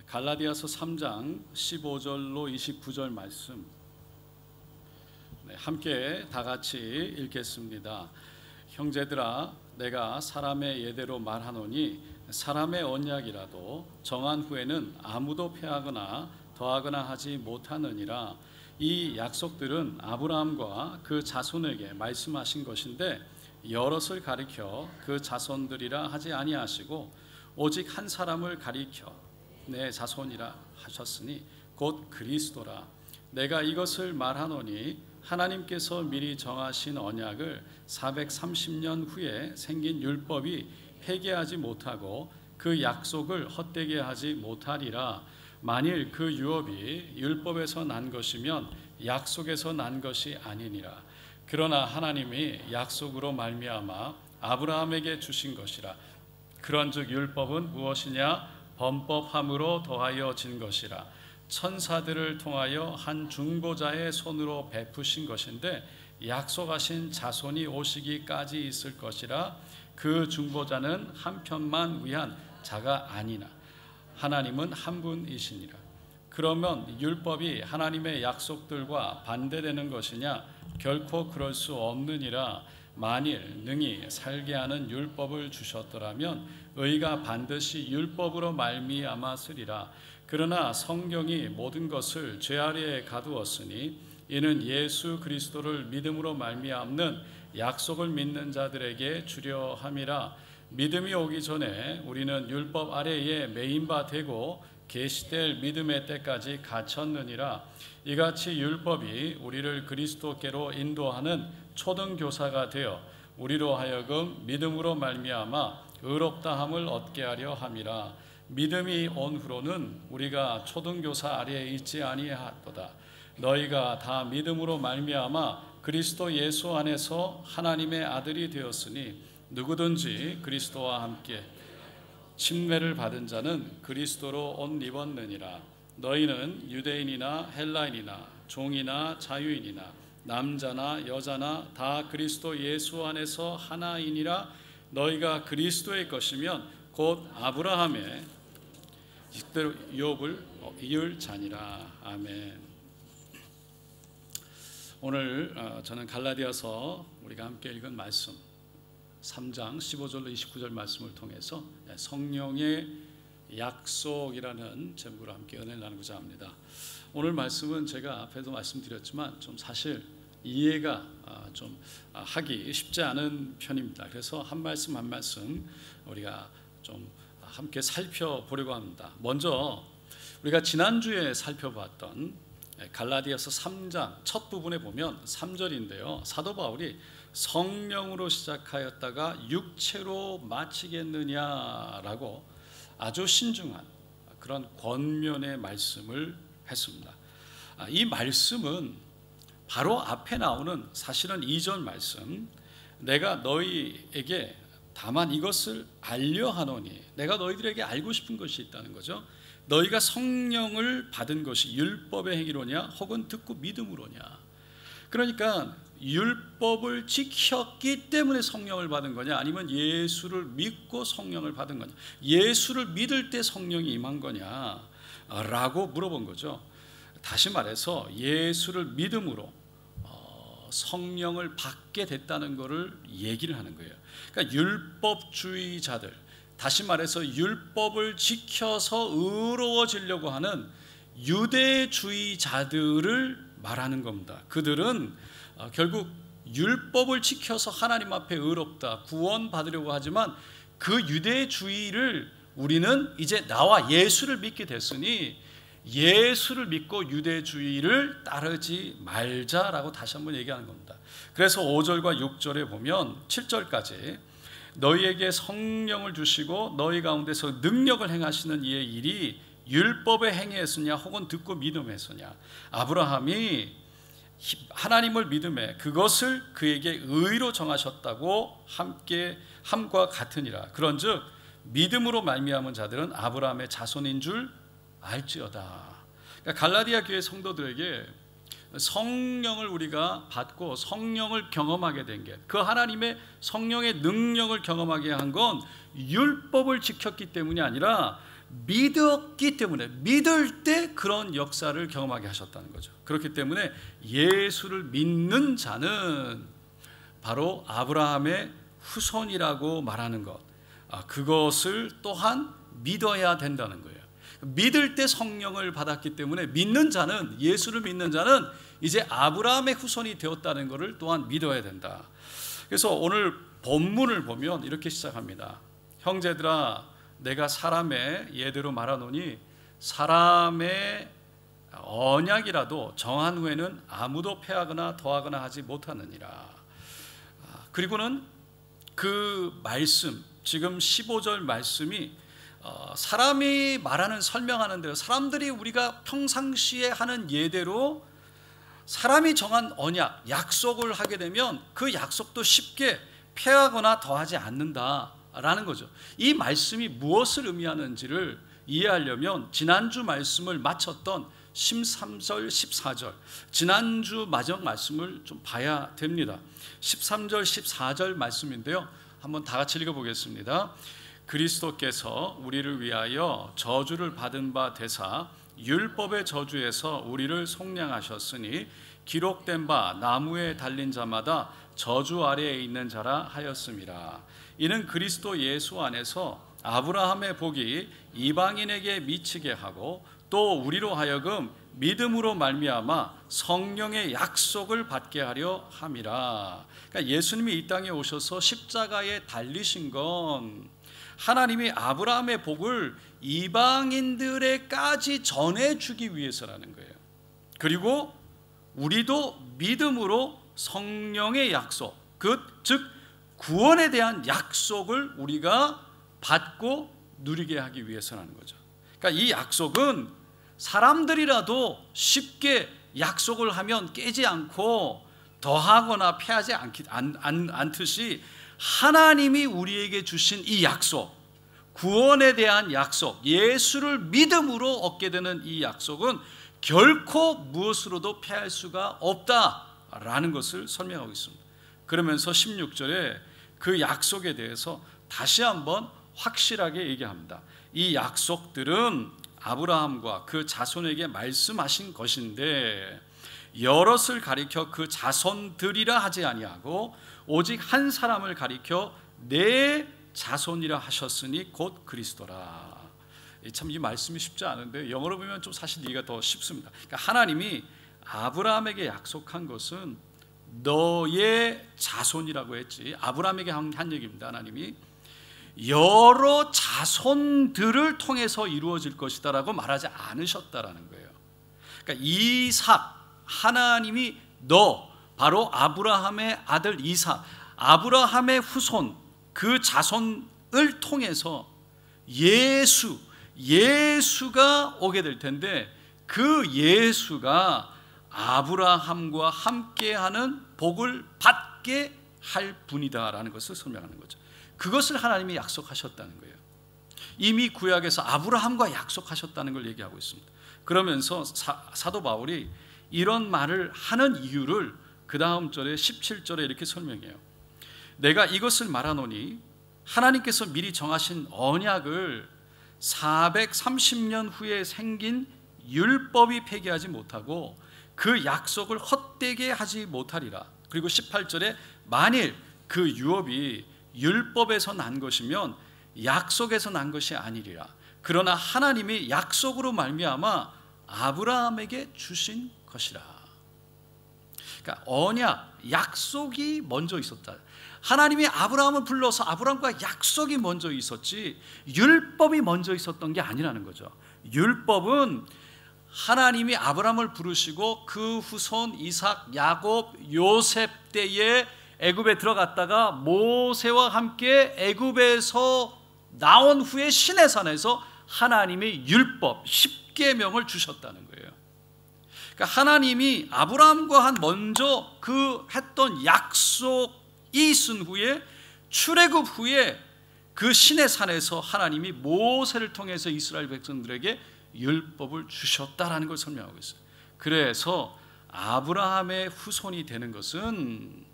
갈라디아서 3장 15절로 29절 말씀 함께 다 같이 읽겠습니다. 형제들아, 내가 사람의 예대로 말하노니 사람의 언약이라도 정한 후에는 아무도 패하거나 더하거나 하지 못하느니라. 이 약속들은 아브라함과 그 자손에게 말씀하신 것인데 여럿을 가리켜 그 자손들이라 하지 아니하시고 오직 한 사람을 가리켜 내 자손이라 하셨으니 곧 그리스도라. 내가 이것을 말하노니 하나님께서 미리 정하신 언약을 430년 후에 생긴 율법이 폐기하지 못하고 그 약속을 헛되게 하지 못하리라. 만일 그 유업이 율법에서 난 것이면 약속에서 난 것이 아니니라. 그러나 하나님이 약속으로 말미암아 아브라함에게 주신 것이라. 그런즉 율법은 무엇이냐? 범법함으로 더하여 진 것이라. 천사들을 통하여 한 중보자의 손으로 베푸신 것인데 약속하신 자손이 오시기까지 있을 것이라. 그 중보자는 한 편만 위한 자가 아니나 하나님은 한 분이시니라. 그러면 율법이 하나님의 약속들과 반대되는 것이냐? 결코 그럴 수 없느니라. 만일 능히 살게 하는 율법을 주셨더라면 의가 반드시 율법으로 말미암아 쓰리라. 그러나 성경이 모든 것을 죄 아래에 가두었으니 이는 예수 그리스도를 믿음으로 말미암는 약속을 믿는 자들에게 주려 함이라. 믿음이 오기 전에 우리는 율법 아래에 매인 바 되고 계시될 믿음의 때까지 갇혔느니라. 이같이 율법이 우리를 그리스도께로 인도하는 초등교사가 되어 우리로 하여금 믿음으로 말미암아 의롭다함을 얻게 하려 함이라. 믿음이 온 후로는 우리가 초등교사 아래에 있지 아니하도다. 너희가 다 믿음으로 말미암아 그리스도 예수 안에서 하나님의 아들이 되었으니 누구든지 그리스도와 함께 침례를 받은 자는 그리스도로 옷 입었느니라. 너희는 유대인이나 헬라인이나 종이나 자유인이나 남자나 여자나 다 그리스도 예수 안에서 하나이니라. 너희가 그리스도의 것이면 곧 아브라함의 이대로 유업을 이을 자니라. 아멘. 오늘 저는 갈라디아서 우리가 함께 읽은 말씀 3장 15절로 29절 말씀을 통해서 성령의 약속이라는 제목으로 함께 은혜를 나누고자 합니다. 오늘 말씀은 제가 앞에도 말씀드렸지만 좀 사실 이해가 좀 하기 쉽지 않은 편입니다. 그래서 한 말씀 한 말씀 우리가 좀 함께 살펴보려고 합니다. 먼저 우리가 지난주에 살펴봤던 갈라디아서 3장 첫 부분에 보면 3절인데요. 사도 바울이 성령으로 시작하였다가 육체로 마치겠느냐라고 아주 신중한 그런 권면의 말씀을 했습니다. 이 말씀은 바로 앞에 나오는 사실은 2절 말씀, 내가 너희에게 다만 이것을 알려 하노니, 내가 너희들에게 알고 싶은 것이 있다는 거죠. 너희가 성령을 받은 것이 율법의 행위로냐 혹은 듣고 믿음으로냐. 그러니까 율법을 지켰기 때문에 성령을 받은 거냐, 아니면 예수를 믿고 성령을 받은 거냐, 예수를 믿을 때 성령이 임한 거냐 라고 물어본 거죠. 다시 말해서 예수를 믿음으로 성령을 받게 됐다는 것을 얘기를 하는 거예요. 그러니까 율법주의자들, 다시 말해서 율법을 지켜서 의로워지려고 하는 유대주의자들을 말하는 겁니다. 그들은 결국 율법을 지켜서 하나님 앞에 의롭다, 구원받으려고 하지만 그 유대주의를 우리는 이제 나와 예수를 믿게 됐으니 예수를 믿고 유대주의를 따르지 말자라고 다시 한번 얘기하는 겁니다. 그래서 5절과 6절에 보면 7절까지 너희에게 성령을 주시고 너희 가운데서 능력을 행하시는 이의 일이 율법의 행위에서냐 혹은 듣고 믿음에서냐. 아브라함이 하나님을 믿음에 그것을 그에게 의로 정하셨다고 함께 함과 같으니라. 그런즉 믿음으로 말미암은 자들은 아브라함의 자손인 줄 알지어다. 그러니까 갈라디아 교회 성도들에게 성령을 우리가 받고 성령을 경험하게 된 게, 그 하나님의 성령의 능력을 경험하게 한 건 율법을 지켰기 때문이 아니라 믿었기 때문에, 믿을 때 그런 역사를 경험하게 하셨다는 거죠. 그렇기 때문에 예수를 믿는 자는 바로 아브라함의 후손이라고 말하는 것, 그것을 또한 믿어야 된다는 거예요. 믿을 때 성령을 받았기 때문에 믿는 자는, 예수를 믿는 자는 이제 아브라함의 후손이 되었다는 것을 또한 믿어야 된다. 그래서 오늘 본문을 보면 이렇게 시작합니다. 형제들아, 내가 사람의 예대로 말하노니 사람의 언약이라도 정한 후에는 아무도 패하거나 더하거나 하지 못하느니라. 그리고는 그 말씀, 지금 15절 말씀이 사람이 말하는, 설명하는 대로, 사람들이 우리가 평상시에 하는 예대로 사람이 정한 언약, 약속을 하게 되면 그 약속도 쉽게 패하거나 더하지 않는다라는 거죠. 이 말씀이 무엇을 의미하는지를 이해하려면 지난주 말씀을 마쳤던 13절, 14절, 지난주 마지막 말씀을 좀 봐야 됩니다. 13절, 14절 말씀인데요, 한번 다 같이 읽어보겠습니다. 그리스도께서 우리를 위하여 저주를 받은 바 되사 율법의 저주에서 우리를 속량하셨으니 기록된 바 나무에 달린 자마다 저주 아래에 있는 자라 하였음이라. 이는 그리스도 예수 안에서 아브라함의 복이 이방인에게 미치게 하고 또 우리로 하여금 믿음으로 말미암아 성령의 약속을 받게 하려 함이라. 그러니까 예수님이 이 땅에 오셔서 십자가에 달리신 건 하나님이 아브라함의 복을 이방인들에까지 전해주기 위해서라는 거예요. 그리고 우리도 믿음으로 성령의 약속, 즉 구원에 대한 약속을 우리가 받고 누리게 하기 위해서라는 거죠. 그러니까 이 약속은 사람들이라도 쉽게 약속을 하면 깨지 않고 더하거나 패하지 않듯이 하나님이 우리에게 주신 이 약속, 구원에 대한 약속, 예수를 믿음으로 얻게 되는 이 약속은 결코 무엇으로도 패할 수가 없다라는 것을 설명하고 있습니다. 그러면서 16절에 그 약속에 대해서 다시 한번 확실하게 얘기합니다. 이 약속들은 아브라함과 그 자손에게 말씀하신 것인데 여럿을 가리켜 그 자손들이라 하지 아니하고 오직 한 사람을 가리켜 내 자손이라 하셨으니 곧 그리스도라. 참 이 말씀이 쉽지 않은데 영어로 보면 좀 사실 이해가 더 쉽습니다. 그러니까 하나님이 아브라함에게 약속한 것은 너의 자손이라고 했지, 아브라함에게 한 얘기입니다. 하나님이 여러 자손들을 통해서 이루어질 것이다 라고 말하지 않으셨다라는 거예요. 그러니까 이삭, 하나님이 너, 바로 아브라함의 아들 이삭, 아브라함의 후손, 그 자손을 통해서 예수가 오게 될 텐데 그 예수가 아브라함과 함께하는 복을 받게 할 분이다라는 것을 설명하는 거죠. 그것을 하나님이 약속하셨다는 거예요. 이미 구약에서 아브라함과 약속하셨다는 걸 얘기하고 있습니다. 그러면서 사도 바울이 이런 말을 하는 이유를 그 다음 절에 17절에 이렇게 설명해요. 내가 이것을 말하노니 하나님께서 미리 정하신 언약을 430년 후에 생긴 율법이 폐기하지 못하고 그 약속을 헛되게 하지 못하리라. 그리고 18절에 만일 그 유업이 율법에서 난 것이면 약속에서 난 것이 아니리라. 그러나 하나님이 약속으로 말미암아 아브라함에게 주신 것이라. 그러니까 언약, 약속이 먼저 있었다. 하나님이 아브라함을 불러서 아브라함과 약속이 먼저 있었지 율법이 먼저 있었던 게 아니라는 거죠. 율법은 하나님이 아브라함을 부르시고 그 후손 이삭, 야곱, 요셉 때에 애굽에 들어갔다가 모세와 함께 애굽에서 나온 후에 시내산에서 하나님의 율법, 십계명을 주셨다는 거예요. 그러니까 하나님이 아브라함과 먼저 그 했던 약속이 있은 후에 출애굽 후에 그 시내산에서 하나님이 모세를 통해서 이스라엘 백성들에게 율법을 주셨다라는 걸 설명하고 있어요. 그래서 아브라함의 후손이 되는 것은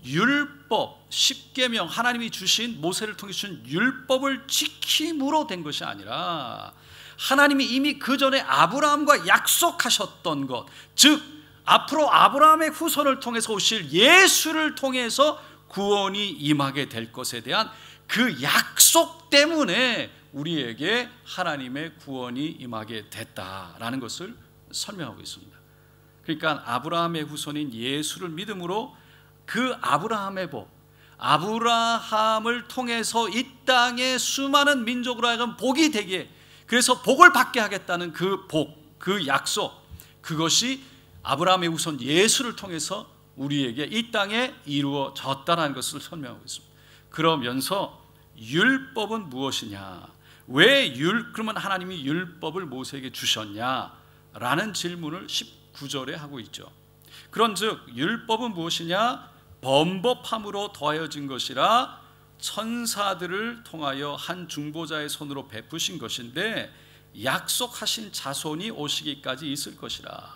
율법, 십계명, 하나님이 주신 모세를 통해 주신 율법을 지킴으로 된 것이 아니라 하나님이 이미 그 전에 아브라함과 약속하셨던 것, 즉 앞으로 아브라함의 후손을 통해서 오실 예수를 통해서 구원이 임하게 될 것에 대한 그 약속 때문에 우리에게 하나님의 구원이 임하게 됐다라는 것을 설명하고 있습니다. 그러니까 아브라함의 후손인 예수를 믿음으로 그 아브라함의 복, 아브라함을 통해서 이 땅의 수많은 민족으로 하여금 복이 되게, 그래서 복을 받게 하겠다는 그 복, 그 약속, 그것이 아브라함의 후손 예수를 통해서 우리에게 이 땅에 이루어졌다는 것을 설명하고 있습니다. 그러면서 율법은 무엇이냐, 그러면 하나님이 율법을 모세에게 주셨냐라는 질문을 19절에 하고 있죠. 그런즉 율법은 무엇이냐, 범법함으로 더하여진 것이라 천사들을 통하여 한 중보자의 손으로 베푸신 것인데 약속하신 자손이 오시기까지 있을 것이라.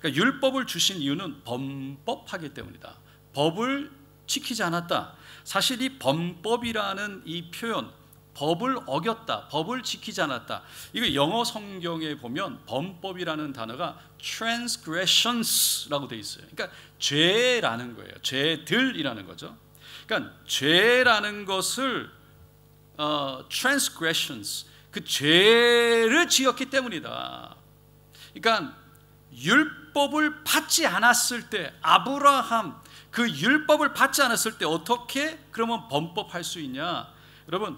그러니까 율법을 주신 이유는 범법하기 때문이다. 법을 지키지 않았다. 사실 이 범법이라는 이 표현, 법을 어겼다, 법을 지키지 않았다, 이거 영어 성경에 보면 범법이라는 단어가 transgressions라고 되어 있어요. 그러니까 죄라는 거예요. 죄들이라는 거죠. 그러니까 죄라는 것을 transgressions, 그 죄를 지었기 때문이다. 그러니까 율법을 받지 않았을 때, 아브라함 그 율법을 받지 않았을 때 어떻게 그러면 범법할 수 있냐? 여러분,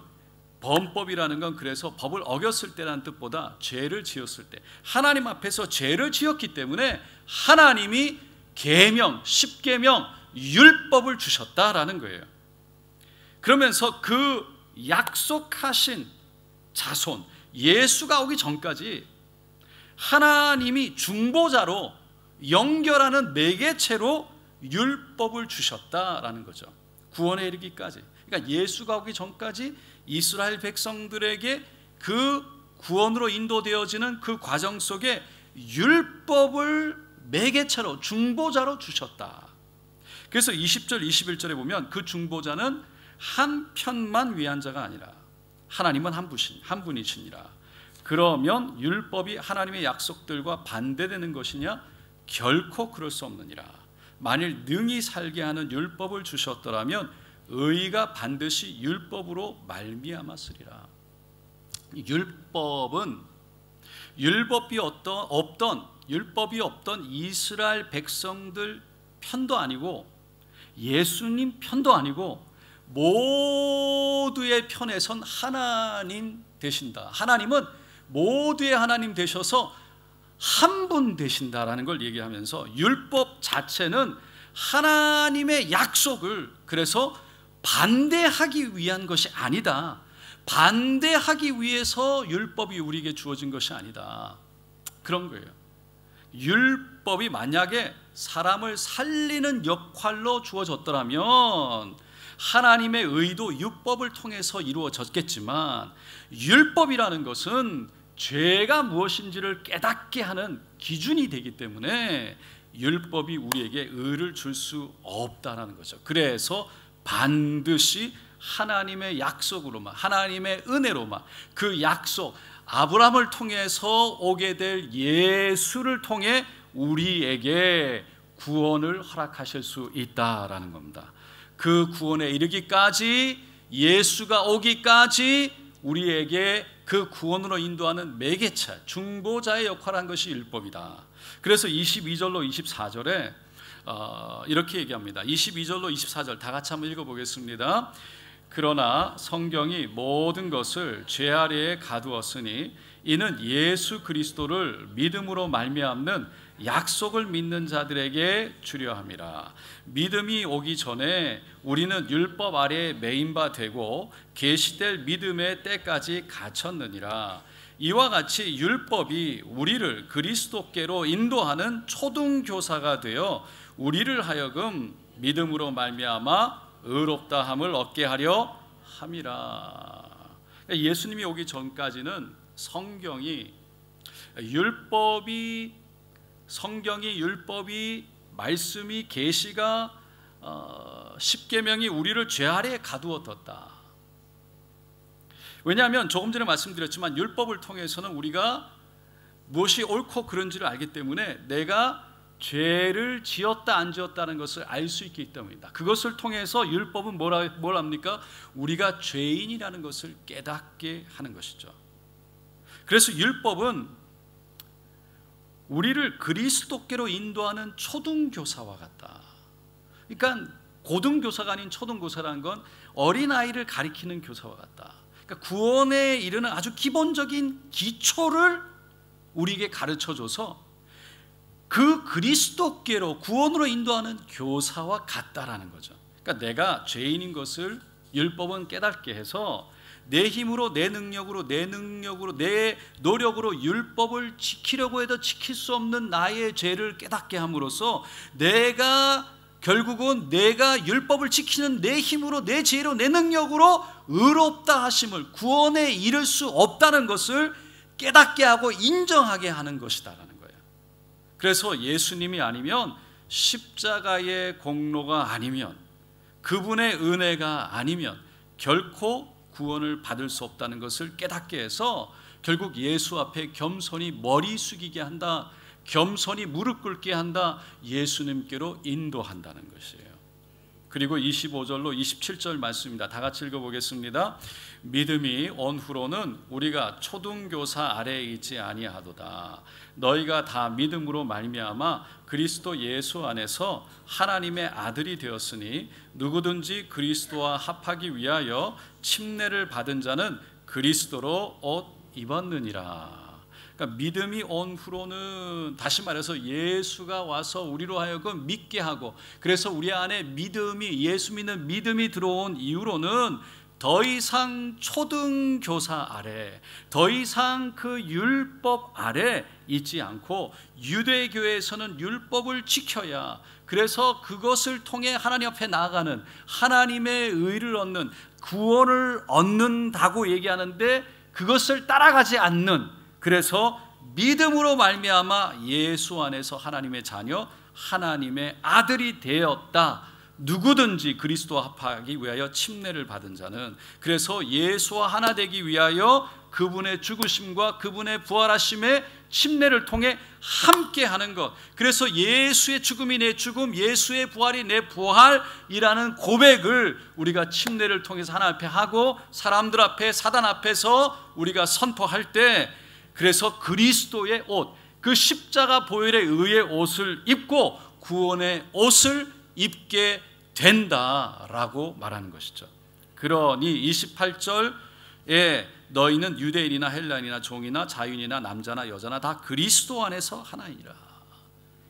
범법이라는 건 그래서 법을 어겼을 때라는 뜻보다 죄를 지었을 때, 하나님 앞에서 죄를 지었기 때문에 하나님이 계명, 십계명, 율법을 주셨다라는 거예요. 그러면서 그 약속하신 자손, 예수가 오기 전까지 하나님이 중보자로 연결하는 매개체로 율법을 주셨다라는 거죠. 구원에 이르기까지. 그러니까 예수가 오기 전까지 이스라엘 백성들에게 그 구원으로 인도되어지는 그 과정 속에 율법을 매개체로, 중보자로 주셨다. 그래서 20절 21절에 보면 그 중보자는 한 편만 위한 자가 아니라 하나님은 한 분이시니라. 그러면 율법이 하나님의 약속들과 반대되는 것이냐? 결코 그럴 수 없느니라. 만일 능히 살게 하는 율법을 주셨더라면 의가 반드시 율법으로 말미암았으리라. 율법이 없던 이스라엘 백성들 편도 아니고 예수님 편도 아니고 모두의 편에 선 하나님 되신다. 하나님은 모두의 하나님 되셔서 한 분 되신다라는 걸 얘기하면서 율법 자체는 하나님의 약속을 그래서 반대하기 위한 것이 아니다. 반대하기 위해서 율법이 우리에게 주어진 것이 아니다. 그런 거예요. 율법이 만약에 사람을 살리는 역할로 주어졌더라면 하나님의 의도 율법을 통해서 이루어졌겠지만, 율법이라는 것은 죄가 무엇인지를 깨닫게 하는 기준이 되기 때문에 율법이 우리에게 의를 줄 수 없다는 거죠. 그래서 반드시 하나님의 약속으로만, 하나님의 은혜로만, 그 약속, 아브라함을 통해서 오게 될 예수를 통해 우리에게 구원을 허락하실 수 있다라는 겁니다. 그 구원에 이르기까지, 예수가 오기까지 우리에게 그 구원으로 인도하는 매개체, 중보자의 역할을 한 것이 율법이다. 그래서 22절로 24절에 이렇게 얘기합니다. 22절로 24절 다 같이 한번 읽어보겠습니다. 그러나 성경이 모든 것을 죄 아래에 가두었으니 이는 예수 그리스도를 믿음으로 말미암는 약속을 믿는 자들에게 주려 함이라. 믿음이 오기 전에 우리는 율법 아래에 매인 바 되고 계시될 믿음의 때까지 갇혔느니라. 이와 같이 율법이 우리를 그리스도께로 인도하는 초등교사가 되어 우리를 하여금 믿음으로 말미암아 의롭다함을 얻게 하려 함이라. 예수님이 오기 전까지는 성경이 율법이, 말씀이, 계시가 십계명이 우리를 죄 아래에 가두었다. 왜냐하면 조금 전에 말씀드렸지만 율법을 통해서는 우리가 무엇이 옳고 그른지를 알기 때문에 내가 죄를 지었다 안 지었다는 것을 알 수 있기 때문이다. 그것을 통해서 율법은 뭘 합니까? 우리가 죄인이라는 것을 깨닫게 하는 것이죠. 그래서 율법은 우리를 그리스도께로 인도하는 초등교사와 같다. 그러니까 고등교사가 아닌 초등교사라는 건 어린아이를 가리키는 교사와 같다. 그러니까 구원에 이르는 아주 기본적인 기초를 우리에게 가르쳐줘서 그 그리스도께로 구원으로 인도하는 교사와 같다라는 거죠. 그러니까 내가 죄인인 것을 율법은 깨닫게 해서 내 힘으로, 내 능력으로, 내 노력으로 율법을 지키려고 해도 지킬 수 없는 나의 죄를 깨닫게 함으로써 결국은 내가 율법을 지키는 내 힘으로, 내 지혜로, 내 능력으로 의롭다 하심을, 구원에 이를 수 없다는 것을 깨닫게 하고 인정하게 하는 것이다라는 거예요. 그래서 예수님이 아니면, 십자가의 공로가 아니면, 그분의 은혜가 아니면 결코 구원을 받을 수 없다는 것을 깨닫게 해서 결국 예수 앞에 겸손히 머리 숙이게 한다, 겸손히 무릎 꿇게 한다, 예수님께로 인도한다는 것이에요. 그리고 25절로 27절 말씀입니다. 다 같이 읽어보겠습니다. 믿음이 온 후로는 우리가 초등교사 아래에 있지 아니하도다. 너희가 다 믿음으로 말미암아 그리스도 예수 안에서 하나님의 아들이 되었으니 누구든지 그리스도와 합하기 위하여 침례를 받은 자는 그리스도로 옷 입었느니라. 그러니까 믿음이 온 후로는, 다시 말해서 예수가 와서 우리로 하여금 믿게 하고, 그래서 우리 안에 믿음이, 예수 믿는 믿음이 들어온 이후로는 더 이상 초등교사 아래, 더 이상 그 율법 아래 있지 않고 유대교회에서는 율법을 지켜야, 그래서 그것을 통해 하나님 앞에 나아가는, 하나님의 의를 얻는, 구원을 얻는다고 얘기하는데 그것을 따라가지 않는, 그래서 믿음으로 말미암아 예수 안에서 하나님의 자녀, 하나님의 아들이 되었다. 누구든지 그리스도와 합하기 위하여 침례를 받은 자는, 그래서 예수와 하나 되기 위하여 그분의 죽으심과 그분의 부활하심의 침례를 통해 함께하는 것, 그래서 예수의 죽음이 내 죽음, 예수의 부활이 내 부활이라는 고백을 우리가 침례를 통해서 하나님 앞에 하고 사람들 앞에, 사단 앞에서 우리가 선포할 때, 그래서 그리스도의 옷, 그 십자가 보혈의 의의 옷을 입고 구원의 옷을 입게 된다라고 말하는 것이죠. 그러니 28절에 너희는 유대인이나 헬라인이나 종이나 자유인이나 남자나 여자나 다 그리스도 안에서 하나이라.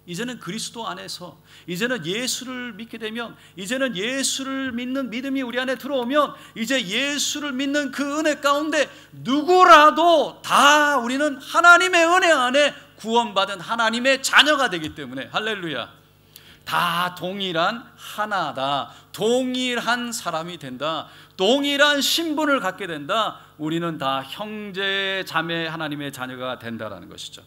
이제는 그리스도 안에서, 이제는 예수를 믿게 되면, 이제는 예수를 믿는 믿음이 우리 안에 들어오면, 이제 예수를 믿는 그 은혜 가운데 누구라도 다 우리는 하나님의 은혜 안에 구원받은 하나님의 자녀가 되기 때문에, 할렐루야, 다 동일한 하나다, 동일한 사람이 된다, 동일한 신분을 갖게 된다. 우리는 다 형제 자매 하나님의 자녀가 된다라는 것이죠.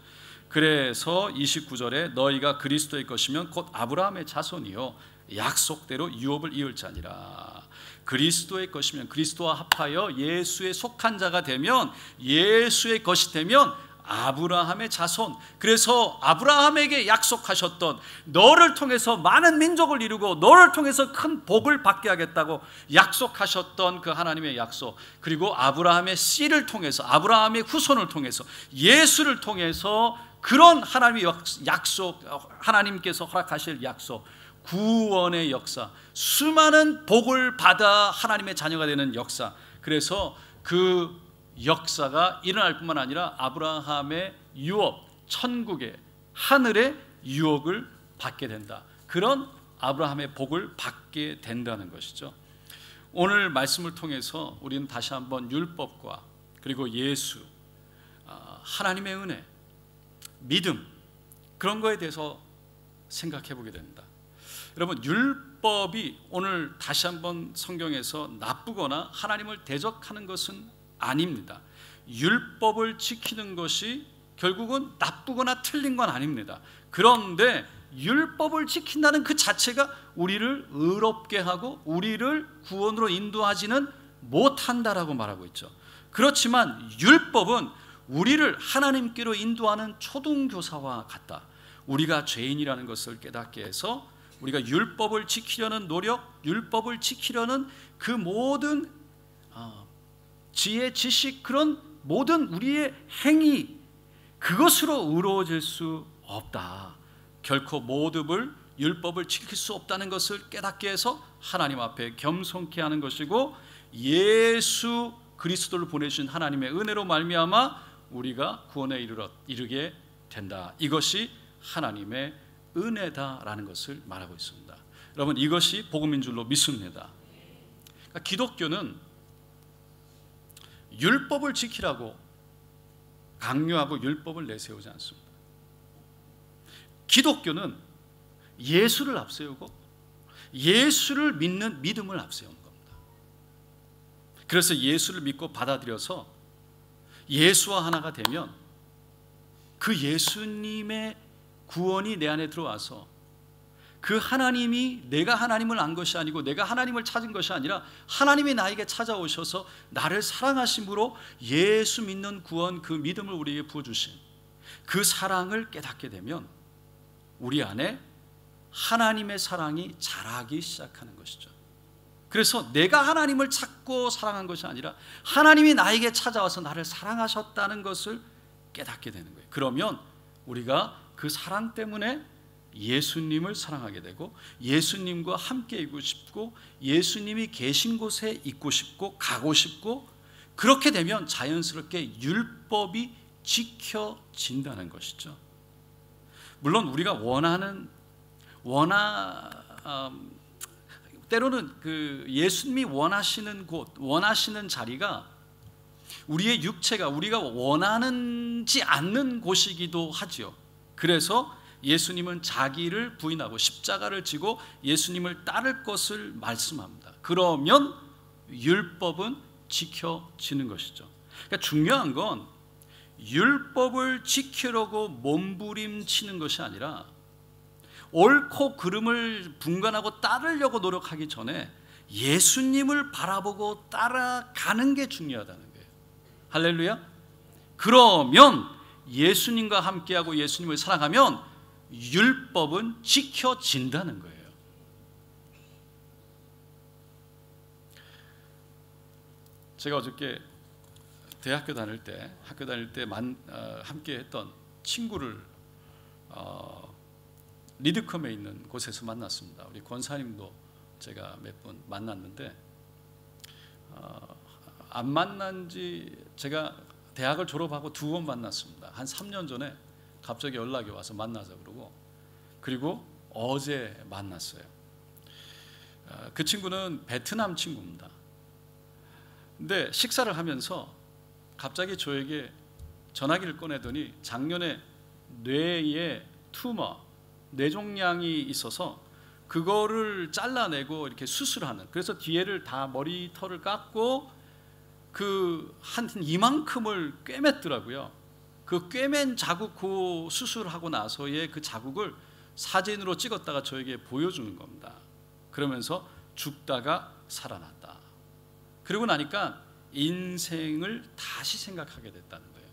그래서 29절에 너희가 그리스도의 것이면 곧 아브라함의 자손이요 약속대로 유업을 이을 자니라. 그리스도의 것이면, 그리스도와 합하여 예수에 속한 자가 되면, 예수의 것이 되면 아브라함의 자손, 그래서 아브라함에게 약속하셨던, 너를 통해서 많은 민족을 이루고 너를 통해서 큰 복을 받게 하겠다고 약속하셨던 그 하나님의 약속, 그리고 아브라함의 씨를 통해서, 아브라함의 후손을 통해서, 예수를 통해서 그런 하나님의 약속, 하나님께서 허락하실 약속, 구원의 역사, 수많은 복을 받아 하나님의 자녀가 되는 역사, 그래서 그 역사가 일어날 뿐만 아니라 아브라함의 유업, 천국의, 하늘의 유업을 받게 된다. 그런 아브라함의 복을 받게 된다는 것이죠. 오늘 말씀을 통해서 우리는 다시 한번 율법과 그리고 예수, 하나님의 은혜, 믿음, 그런 거에 대해서 생각해 보게 됩니다. 여러분, 율법이 오늘 다시 한번 성경에서 나쁘거나 하나님을 대적하는 것은 아닙니다. 율법을 지키는 것이 결국은 나쁘거나 틀린 건 아닙니다. 그런데 율법을 지킨다는 그 자체가 우리를 의롭게 하고 우리를 구원으로 인도하지는 못한다라고 말하고 있죠. 그렇지만 율법은 우리를 하나님께로 인도하는 초등교사와 같다. 우리가 죄인이라는 것을 깨닫게 해서 우리가 율법을 지키려는 노력, 율법을 지키려는 그 모든 지혜, 지식, 그런 모든 우리의 행위, 그것으로 의로워질 수 없다. 결코 모든 율법을 지킬 수 없다는 것을 깨닫게 해서 하나님 앞에 겸손케 하는 것이고, 예수 그리스도를 보내신 하나님의 은혜로 말미암아 우리가 구원에 이르게 된다. 이것이 하나님의 은혜다라는 것을 말하고 있습니다. 여러분, 이것이 복음인 줄로 믿습니다. 그러니까 기독교는 율법을 지키라고 강요하고 율법을 내세우지 않습니다. 기독교는 예수를 앞세우고 예수를 믿는 믿음을 앞세우는 겁니다. 그래서 예수를 믿고 받아들여서 예수와 하나가 되면 그 예수님의 구원이 내 안에 들어와서 그 하나님이 내가 하나님을 안 것이 아니고 내가 하나님을 찾은 것이 아니라 하나님이 나에게 찾아오셔서 나를 사랑하심으로 예수 믿는 구원, 그 믿음을 우리에게 부어주신 그 사랑을 깨닫게 되면 우리 안에 하나님의 사랑이 자라기 시작하는 것이죠. 그래서 내가 하나님을 찾고 사랑한 것이 아니라 하나님이 나에게 찾아와서 나를 사랑하셨다는 것을 깨닫게 되는 거예요. 그러면 우리가 그 사랑 때문에 예수님을 사랑하게 되고 예수님과 함께 있고 싶고 예수님이 계신 곳에 있고 싶고 가고 싶고, 그렇게 되면 자연스럽게 율법이 지켜진다는 것이죠. 물론 우리가 때로는 그 예수님이 원하시는 곳, 원하시는 자리가 우리의 육체가 우리가 원하지 않는 곳이기도 하지요. 그래서 예수님은 자기를 부인하고 십자가를 지고 예수님을 따를 것을 말씀합니다. 그러면 율법은 지켜지는 것이죠. 그러니까 중요한 건 율법을 지키려고 몸부림치는 것이 아니라 옳고 그름을 분간하고 따르려고 노력하기 전에 예수님을 바라보고 따라가는 게 중요하다는 거예요. 할렐루야. 그러면 예수님과 함께하고 예수님을 사랑하면 율법은 지켜진다는 거예요. 제가 어저께 학교 다닐 때 함께 했던 친구를 리드컴에 있는 곳에서 만났습니다. 우리 권사님도 제가 몇 번 만났는데 안 만난 지 제가 대학을 졸업하고 2번 만났습니다. 한 3년 전에 갑자기 연락이 와서 만나자 그리고 어제 만났어요. 그 친구는 베트남 친구입니다. 근데 식사를 하면서 갑자기 저에게 전화기를 꺼내더니 작년에 뇌에 튜머, 뇌종양이 있어서 그거를 잘라내고 이렇게 수술하는, 그래서 뒤에를 다 머리털을 깎고 그 한 이만큼을 꿰맸더라고요. 그 꿰맨 자국, 그 수술하고 나서의 그 자국을 사진으로 찍었다가 저에게 보여주는 겁니다. 그러면서 죽다가 살아났다. 그러고 나니까 인생을 다시 생각하게 됐다는 거예요.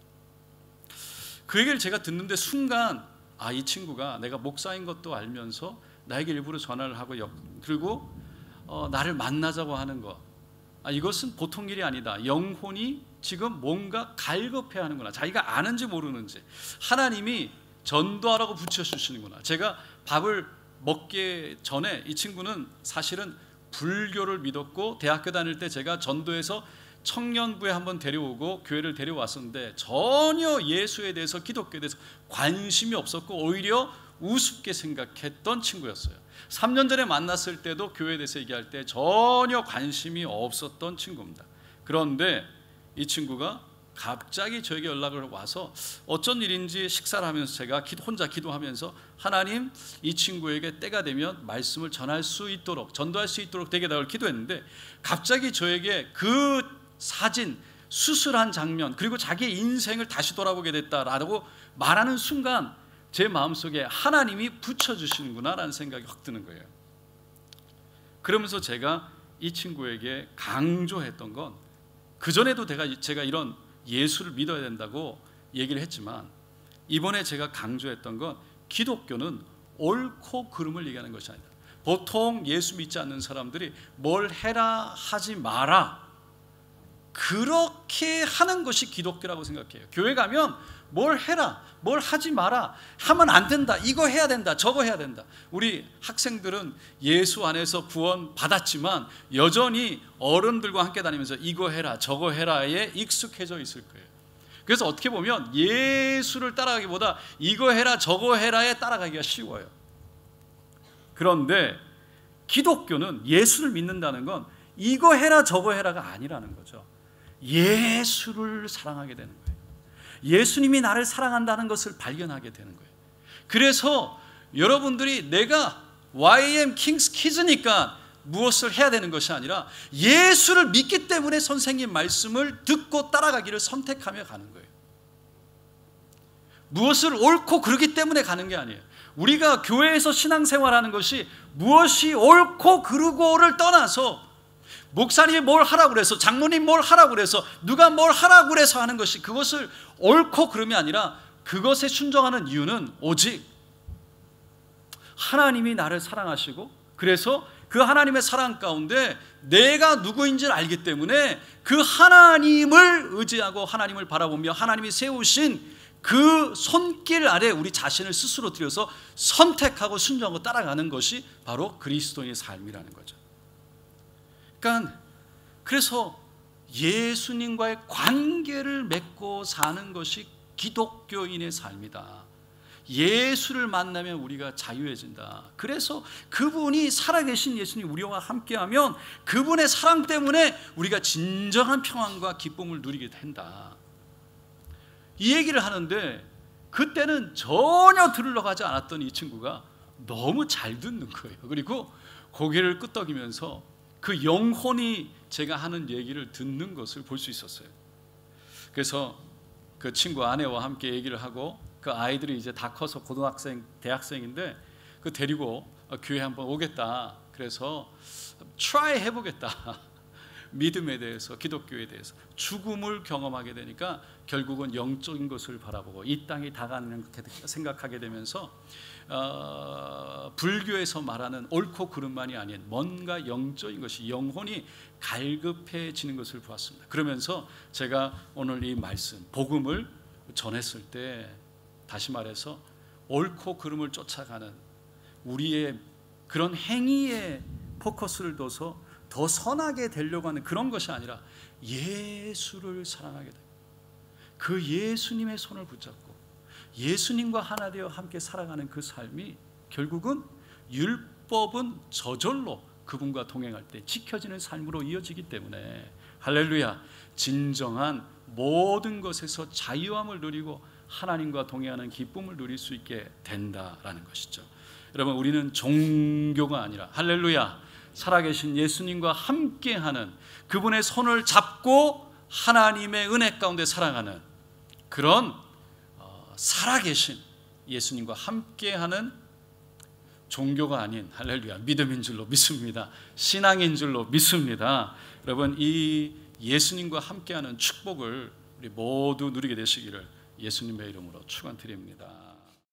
그 얘기를 제가 듣는데 순간 이 친구가 내가 목사인 것도 알면서 나에게 일부러 전화를 하고 그리고 나를 만나자고 하는 것, 이것은 보통 일이 아니다. 영혼이 지금 뭔가 갈급해 하는구나. 자기가 아는지 모르는지 하나님이 전도하라고 붙여주시는구나. 제가 밥을 먹기 전에 이 친구는 사실은 불교를 믿었고 대학교 다닐 때 제가 전도해서 청년부에 한번 데려오고 교회를 데려왔었는데 전혀 예수에 대해서, 기독교에 대해서 관심이 없었고 오히려 우습게 생각했던 친구였어요. 3년 전에 만났을 때도 교회에 대해서 얘기할 때 전혀 관심이 없었던 친구입니다. 그런데 이 친구가 갑자기 저에게 연락을 와서 어쩐 일인지 식사를 하면서 제가 혼자 기도하면서 하나님, 이 친구에게 때가 되면 말씀을 전할 수 있도록, 전도할 수 있도록 되게 달라고 기도했는데 갑자기 저에게 그 사진, 수술한 장면, 그리고 자기의 인생을 다시 돌아보게 됐다라고 말하는 순간 제 마음속에 하나님이 붙여주시는구나라는 생각이 확 드는 거예요. 그러면서 제가 이 친구에게 강조했던 건, 그전에도 제가 이런 예수를 믿어야 된다고 얘기를 했지만, 이번에 제가 강조했던 건 기독교는 옳고 그름을 얘기하는 것이 아니다. 보통 예수 믿지 않는 사람들이 뭘 해라 하지 마라, 그렇게 하는 것이 기독교라고 생각해요. 교회 가면 뭘 해라, 뭘 하지 마라, 하면 안 된다, 이거 해야 된다, 저거 해야 된다. 우리 학생들은 예수 안에서 구원 받았지만 여전히 어른들과 함께 다니면서 이거 해라, 저거 해라에 익숙해져 있을 거예요. 그래서 어떻게 보면 예수를 따라가기보다 이거 해라, 저거 해라에 따라가기가 쉬워요. 그런데 기독교는 예수를 믿는다는 건 이거 해라, 저거 해라가 아니라는 거죠. 예수를 사랑하게 되는 거예요. 예수님이 나를 사랑한다는 것을 발견하게 되는 거예요. 그래서 여러분들이 내가 YM 킹스 키즈니까 무엇을 해야 되는 것이 아니라 예수를 믿기 때문에 선생님 말씀을 듣고 따라가기를 선택하며 가는 거예요. 무엇을 옳고 그르기 때문에 가는 게 아니에요. 우리가 교회에서 신앙생활하는 것이 무엇이 옳고 그르고를 떠나서 목사님이 뭘 하라고 그래서, 장로님 뭘 하라고 그래서, 누가 뭘 하라고 그래서 하는 것이, 그것을 옳고 그름이 아니라 그것에 순종하는 이유는 오직 하나님이 나를 사랑하시고, 그래서 그 하나님의 사랑 가운데 내가 누구인지를 알기 때문에 그 하나님을 의지하고 하나님을 바라보며 하나님이 세우신 그 손길 아래 우리 자신을 스스로 들여서 선택하고 순종하고 따라가는 것이 바로 그리스도인의 삶이라는 거죠. 그러니까 그래서 예수님과의 관계를 맺고 사는 것이 기독교인의 삶이다. 예수를 만나면 우리가 자유해진다. 그래서 그분이 살아계신 예수님 우리와 함께하면 그분의 사랑 때문에 우리가 진정한 평안과 기쁨을 누리게 된다. 이 얘기를 하는데 그때는 전혀 들으러 가지 않았던 이 친구가 너무 잘 듣는 거예요. 그리고 고개를 끄덕이면서 그 영혼이 제가 하는 얘기를 듣는 것을 볼 수 있었어요. 그래서 그 친구 아내와 함께 얘기를 하고, 그 아이들이 이제 다 커서 고등학생, 대학생인데 그 데리고 교회 한번 오겠다. 그래서 try 해보겠다. 믿음에 대해서, 기독교에 대해서. 죽음을 경험하게 되니까 결국은 영적인 것을 바라보고 이 땅이 다가는 생각하게 되면서 불교에서 말하는 옳고 그름만이 아닌 뭔가 영적인 것이, 영혼이 갈급해지는 것을 보았습니다. 그러면서 제가 오늘 이 말씀, 복음을 전했을 때 다시 말해서 옳고 그름을 쫓아가는 우리의 그런 행위에 포커스를 둬서 더 선하게 되려고 하는 그런 것이 아니라 예수를 사랑하게 됩니다. 그 예수님의 손을 붙잡고 예수님과 하나 되어 함께 살아가는 그 삶이 결국은 율법은 저절로 그분과 동행할 때 지켜지는 삶으로 이어지기 때문에, 할렐루야, 진정한 모든 것에서 자유함을 누리고 하나님과 동행하는 기쁨을 누릴 수 있게 된다라는 것이죠. 여러분, 우리는 종교가 아니라, 할렐루야, 살아계신 예수님과 함께하는, 그분의 손을 잡고 하나님의 은혜 가운데 살아가는 그런 살아계신 예수님과 함께하는 종교가 아닌, 할렐루야, 믿음인 줄로 믿습니다. 신앙인 줄로 믿습니다. 여러분, 이 예수님과 함께하는 축복을 우리 모두 누리게 되시기를 예수님의 이름으로 축원드립니다.